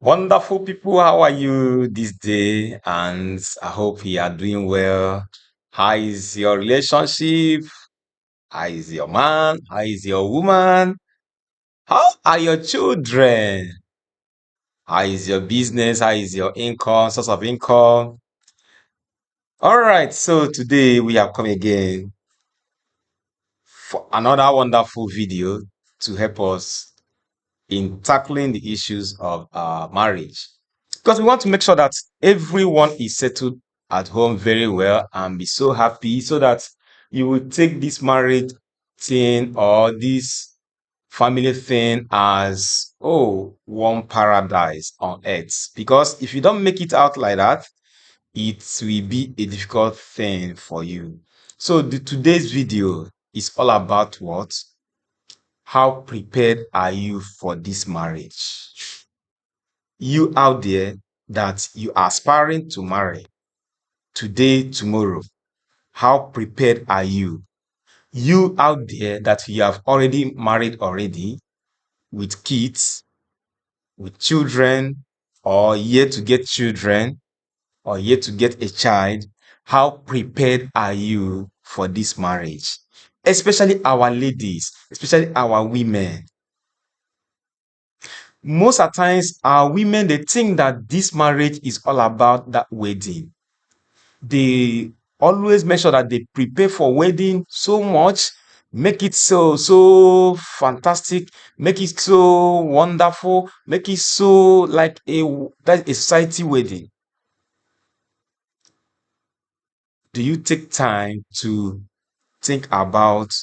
Wonderful people, how are you this day? And I hope you are doing well. How is your relationship? How is your man? How is your woman? How are your children? How is your business? How is your income, source of income? All right, so today we have come again for another wonderful video to help us in tackling the issues of marriage. Because we want to make sure that everyone is settled at home very well and be so happy so that you will take this marriage thing or this family thing as one paradise on earth. Because if you don't make it out like that, it will be a difficult thing for you. So today's video is all about what? How prepared are you for this marriage? You out there that you are aspiring to marry today, tomorrow, how prepared are you? You out there that you have already married already with kids, with children, or yet to get children, or yet to get a child, how prepared are you for this marriage? Especially our ladies, especially our women. Most of the times, our women, they think that this marriage is all about that wedding. They always make sure that they prepare for wedding so much, make it so fantastic, make it so wonderful, make it so like a society wedding. Do you take time to think about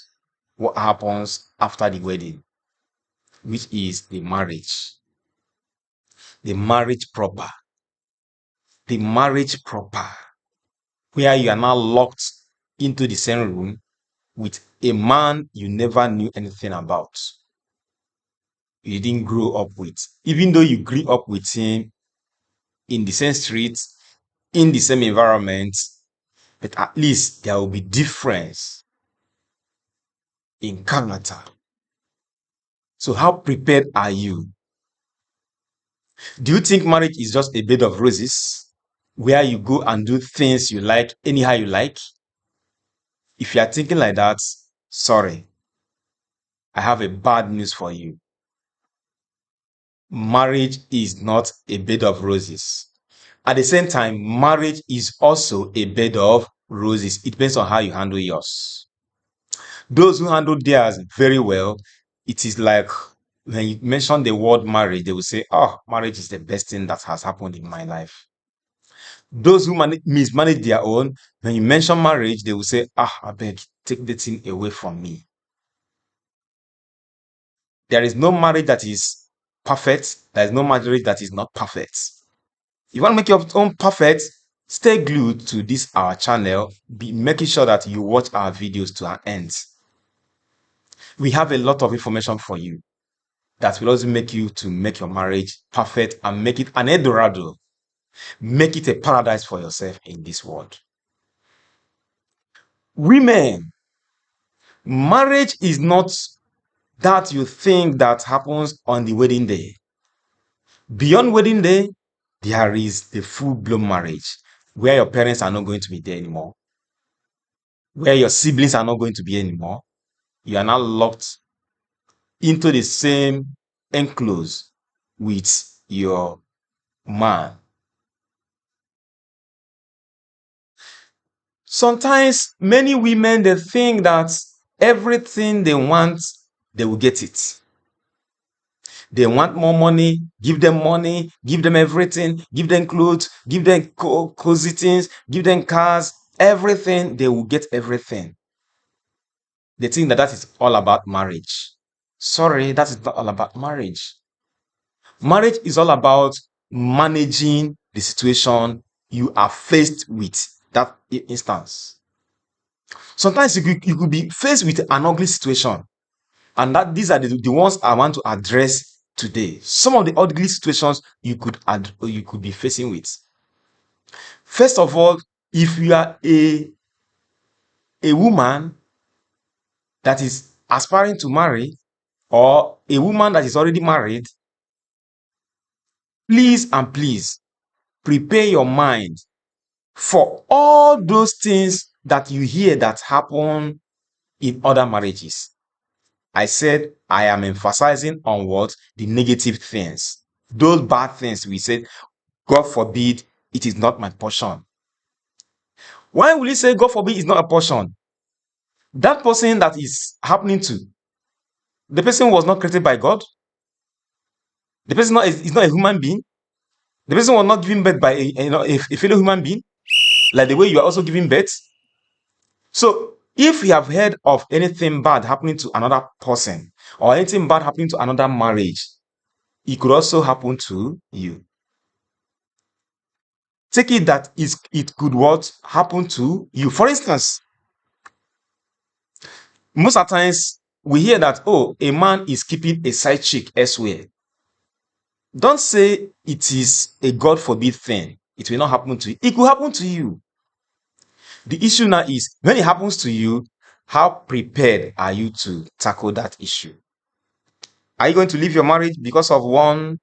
what happens after the wedding, which is the marriage proper, the marriage proper, where you are now locked into the same room with a man you never knew anything about, you didn't grow up with, even though you grew up with him in the same street, in the same environment, but at least there will be difference in character. So how prepared are you? Do you think marriage is just a bed of roses where you go and do things you like anyhow you like? If you are thinking like that, sorry, I have a bad news for you. Marriage is not a bed of roses. At the same time, marriage is also a bed of roses. It depends on how you handle yours. Those who handle theirs very well, it is like when you mention the word marriage, they will say, "Oh, marriage is the best thing that has happened in my life." Those who mismanage their own, when you mention marriage, they will say, "Ah, I beg, take the thing away from me." There is no marriage that is perfect. There is no marriage that is not perfect. You want to make your own perfect, stay glued to this our channel, be making sure that you watch our videos to an end. We have a lot of information for you that will also make you to make your marriage perfect and make it an Eldorado, make it a paradise for yourself in this world. Women, marriage is not that you think that happens on the wedding day. Beyond wedding day, there is the full-blown marriage where your parents are not going to be there anymore, where your siblings are not going to be anymore. You are now locked into the same enclosure with your man. Sometimes many women, they think that everything they want, they will get it. They want more money, give them everything, give them clothes, give them cozy things, give them cars, everything, they will get everything. They think that that is all about marriage. Sorry, that is not all about marriage. Marriage is all about managing the situation you are faced with that instance. Sometimes you could be faced with an ugly situation, and that these are the ones I want to address today. Some of the ugly situations you could be facing with. First of all, if you are a woman that is aspiring to marry, or a woman that is already married, Please and please prepare your mind for all those things that you hear that happen in other marriages. I said I am emphasizing on what? The negative things. Those bad things we said, God forbid, it is not my portion. Why will you say God forbid it's not a portion? That person that is happening to, the person was not created by God. The person is not a human being. The person was not given birth by a fellow human being, like the way you are also giving birth. So if you have heard of anything bad happening to another person or anything bad happening to another marriage, it could also happen to you. Take it that it could what happen to you. For instance, most of the times we hear that, oh, a man is keeping a side chick elsewhere. Don't say it is a God forbid thing. It will not happen to you. It could happen to you. The issue now is when it happens to you, how prepared are you to tackle that issue? Are you going to leave your marriage because of one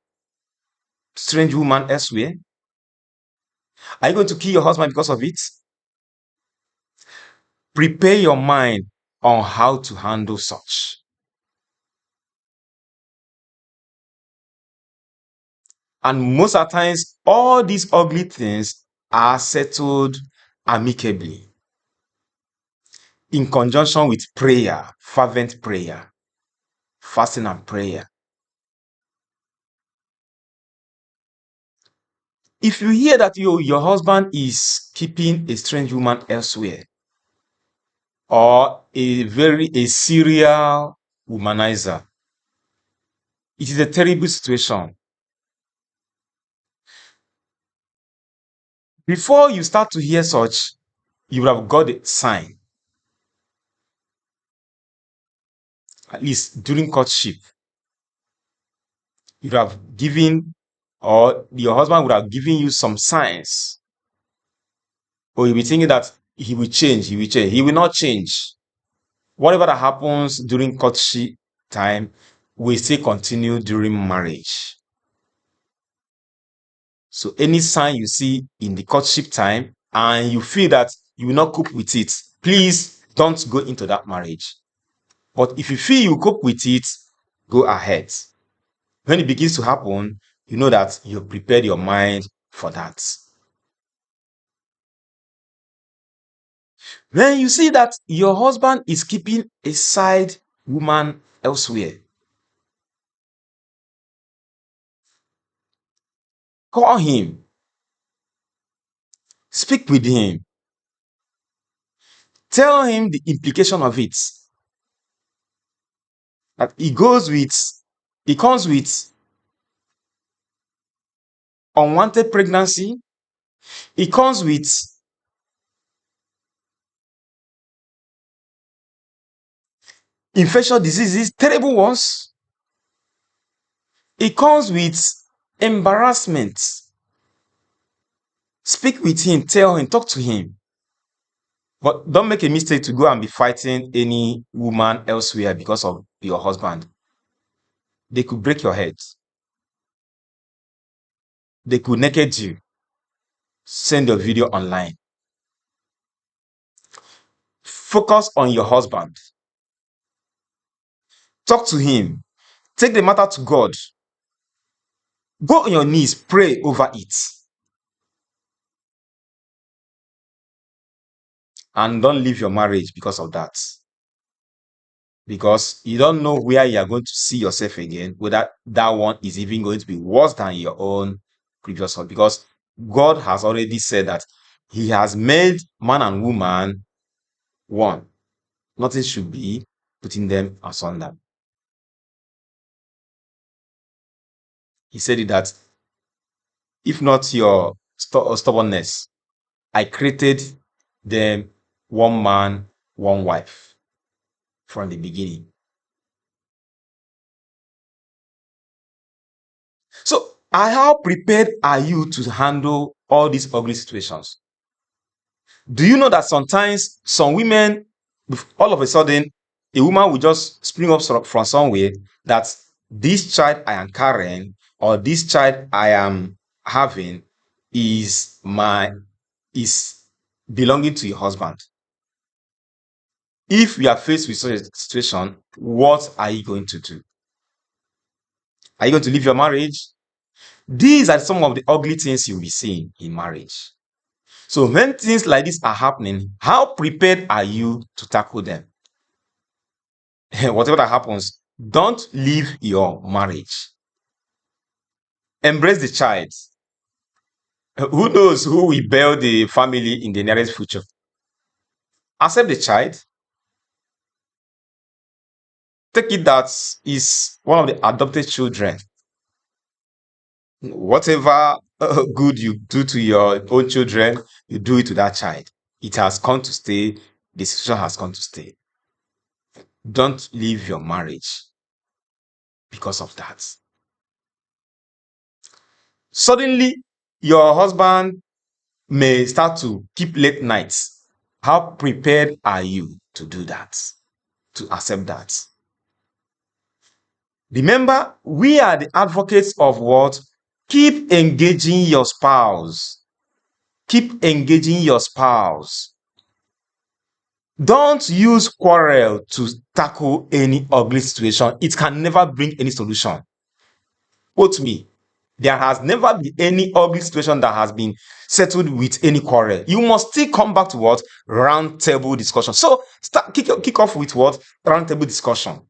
strange woman elsewhere? Are you going to kill your husband because of it? Prepare your mind on how to handle such. And most of the times, all these ugly things are settled amicably in conjunction with prayer, fervent prayer, fasting and prayer. If you hear that your husband is keeping a strange woman elsewhere, or a serial womanizer, it is a terrible situation. Before you start to hear such, you will have got a sign, at least during courtship. You would have given, or your husband would have given you some signs. Or you'll be thinking that he will change, he will change. He will not change. Whatever that happens during courtship time will still continue during marriage. So any sign you see in the courtship time and you feel that you will not cope with it, please don't go into that marriage. But if you feel you cope with it, go ahead. When it begins to happen, you know that you've prepared your mind for that. When you see that your husband is keeping a side woman elsewhere, call him, speak with him, tell him the implication of it. That it comes with unwanted pregnancy, it comes with infectious diseases, terrible ones. It comes with embarrassment. Speak with him, tell him, talk to him. But don't make a mistake to go and be fighting any woman elsewhere because of your husband. They could break your head. They could naked you. Send your video online. Focus on your husband. Talk to him. Take the matter to God. Go on your knees, pray over it. And don't leave your marriage because of that. Because you don't know where you are going to see yourself again, whether that one is even going to be worse than your own previous one. Because God has already said that He has made man and woman one. Nothing should be putting them asunder. He said it that if not your stubbornness, I created them one man, one wife from the beginning. So, how prepared are you to handle all these ugly situations? Do you know that sometimes some women, all of a sudden, a woman will just spring up from somewhere that this child I am carrying, or this child I am having is is belonging to your husband. If you are faced with such a situation, what are you going to do? Are you going to leave your marriage? These are some of the ugly things you'll be seeing in marriage. So when things like this are happening, how prepared are you to tackle them? Whatever that happens, don't leave your marriage. Embrace the child. Who knows who will build the family in the nearest future? Accept the child. Take it that is one of the adopted children. Whatever good you do to your own children, you do it to that child. It has come to stay. The situation has come to stay. Don't leave your marriage because of that. Suddenly, your husband may start to keep late nights. How prepared are you to do that? To accept that? Remember, we are the advocates of what? Keep engaging your spouse. Keep engaging your spouse. Don't use quarrel to tackle any ugly situation. It can never bring any solution. Quote me. There has never been any ugly situation that has been settled with any quarrel. You must still come back to what? Round table discussion. So kick off with what? Round table discussion.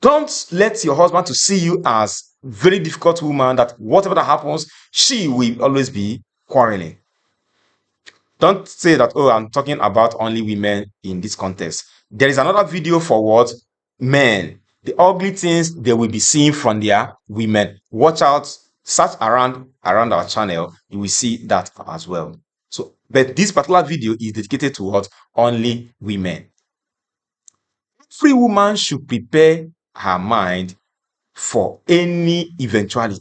Don't let your husband to see you as very difficult woman that whatever that happens, she will always be quarreling. Don't say that, oh, I'm talking about only women in this context. There is another video for what? Men. The ugly things they will be seeing from their women. Watch out. Search around our channel. You will see that as well. So, but this particular video is dedicated to what? Only women. Every woman should prepare her mind for any eventuality,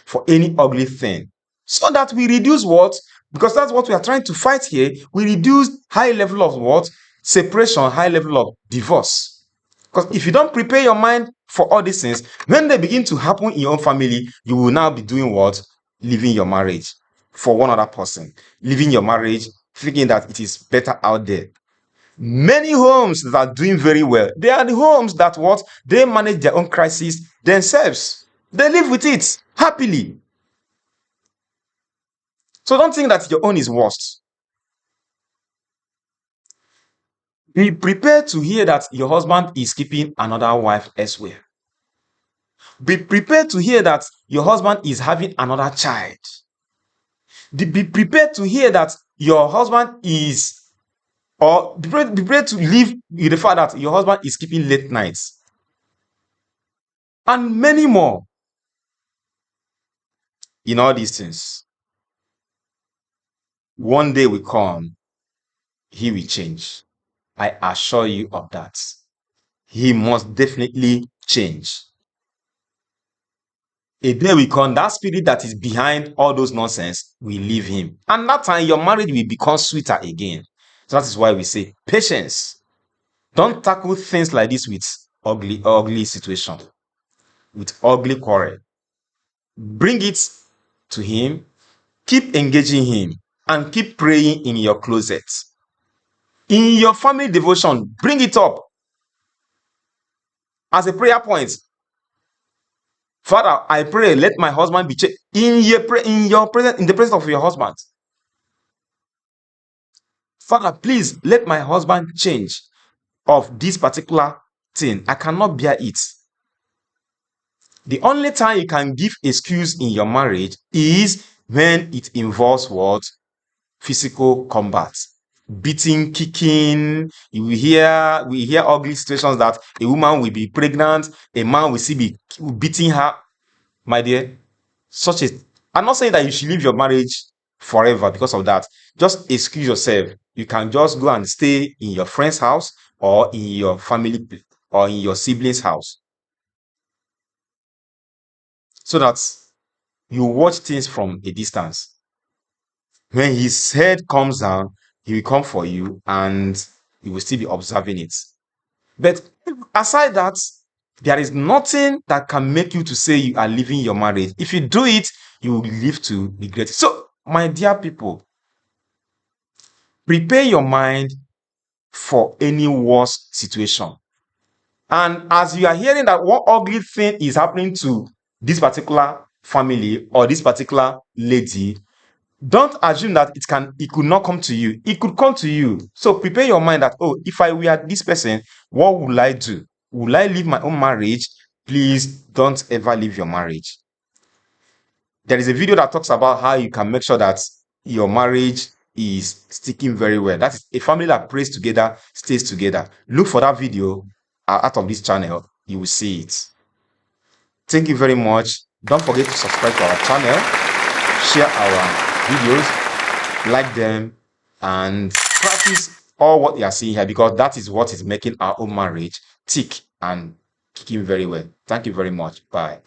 for any ugly thing, so that we reduce what? Because that's what we are trying to fight here. We reduce high level of what? Separation, high level of divorce. Because if you don't prepare your mind for all these things, when they begin to happen in your own family, you will now be doing what? Leaving your marriage for one other person. Leaving your marriage, thinking that it is better out there. Many homes that are doing very well, they are the homes that what? They manage their own crisis themselves. They live with it happily. So don't think that your own is worst. Be prepared to hear that your husband is keeping another wife elsewhere. Be prepared to hear that your husband is having another child. Be prepared to hear that your husband is, or be prepared to live with the fact that your husband is keeping late nights. And many more. In all these things, one day will come, he will change. I assure you of that. He must definitely change. A day will come, that spirit that is behind all those nonsense will leave him. And that time, your marriage will become sweeter again. So that is why we say patience. Don't tackle things like this with ugly situation, with ugly quarrel. Bring it to him, keep engaging him, and keep praying in your closet. In your family devotion, bring it up as a prayer point. Father, I pray, let my husband be changed in the presence of your husband. Father, please let my husband change of this particular thing. I cannot bear it. The only time you can give excuse in your marriage is when it involves what? Physical combat. Beating, kicking. We hear ugly situations that a woman will be pregnant, a man will still be beating her. My dear, I'm not saying that you should leave your marriage forever because of that. Just excuse yourself. You can just go and stay in your friend's house or in your family or in your sibling's house, so that you watch things from a distance. When his head comes down, he will come for you and you will still be observing it. But aside that, There is nothing that can make you to say you are leaving your marriage. If you do it, you will live to regret it. So, my dear people, prepare your mind for any worst situation. And as you are hearing that one ugly thing is happening to this particular family or this particular lady, don't assume that it could not come to you. It could come to you. So prepare your mind that, oh, if I were this person, what will I do? Will I leave my own marriage? Please don't ever leave your marriage. There is a video that talks about how you can make sure that your marriage is sticking very well. That is a family that prays together, stays together. Look for that video out of this channel. You will see it. Thank you very much. Don't forget to subscribe to our channel, share our videos, like them, and practice all what you are seeing here, because that is what is making our own marriage tick and kicking very well. Thank you very much. Bye.